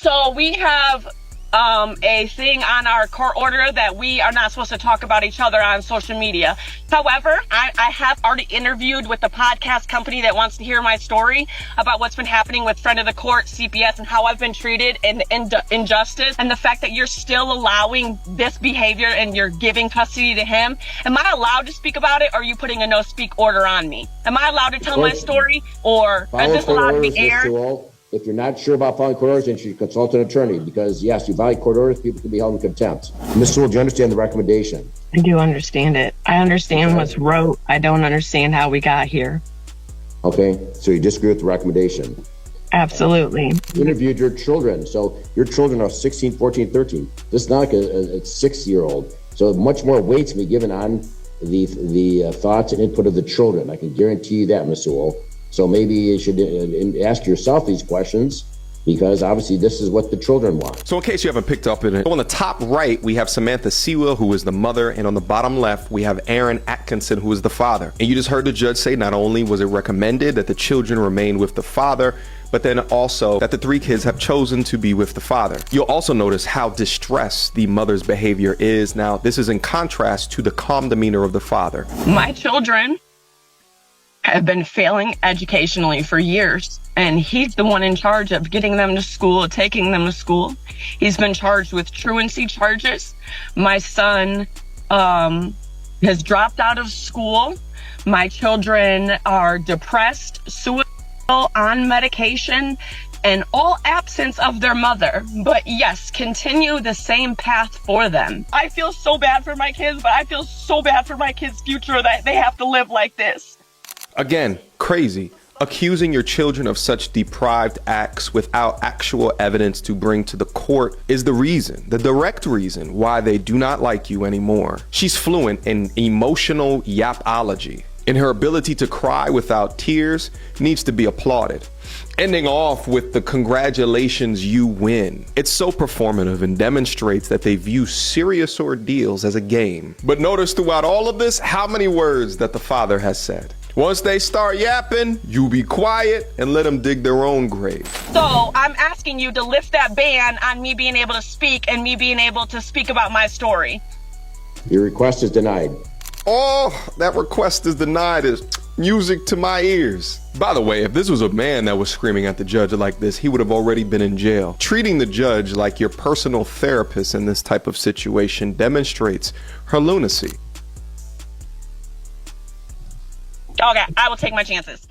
So we have a thing on our court order that we are not supposed to talk about each other on social media. However, I have already interviewed with the podcast company that wants to hear my story about what's been happening with Friend of the Court, CPS, and how I've been treated and injustice, and the fact that you're still allowing this behavior and you're giving custody to him. Am I allowed to speak about it, or are you putting a no speak order on me? Am I allowed to tell my story, or is this allowed to be aired? If you're not sure about following court orders, then you should consult an attorney, because yes, you violate court orders, people can be held in contempt. Ms. Sewell, do you understand the recommendation? I do understand it. I understand what's wrote. I don't understand how we got here. Okay, so you disagree with the recommendation? Absolutely. You interviewed your children. So your children are 16, 14, 13. This is not like a 6-year-old. So much more weight to be given on the thoughts and input of the children. I can guarantee you that, Ms. Sewell. So maybe you should ask yourself these questions, because obviously this is what the children want. So in case you haven't picked up on it, on the top right, we have Samantha Sewell, who is the mother, and on the bottom left, we have Aaron Atkinson, who is the father. And you just heard the judge say not only was it recommended that the children remain with the father, but then also that the 3 kids have chosen to be with the father. You'll also notice how distressed the mother's behavior is. Now, this is in contrast to the calm demeanor of the father. My children have been failing educationally for years, and he's the one in charge of getting them to school, taking them to school. He's been charged with truancy charges. My son has dropped out of school. My children are depressed, suicidal, on medication, and all absence of their mother. But yes, continue the same path for them. I feel so bad for my kids, but I feel so bad for my kids' future that they have to live like this. Again, crazy. Accusing your children of such deprived acts without actual evidence to bring to the court is the reason, the direct reason, why they do not like you anymore. She's fluent in emotional yapology, and her ability to cry without tears needs to be applauded. Ending off with the congratulations, you win. It's so performative and demonstrates that they view serious ordeals as a game. But notice throughout all of this, how many words that the father has said. Once they start yapping, you be quiet and let them dig their own grave. So I'm asking you to lift that ban on me being able to speak and me being able to speak about my story. Your request is denied. Oh, that request is denied is music to my ears. By the way, if this was a man that was screaming at the judge like this, he would have already been in jail. Treating the judge like your personal therapist in this type of situation demonstrates her lunacy. Okay, I will take my chances.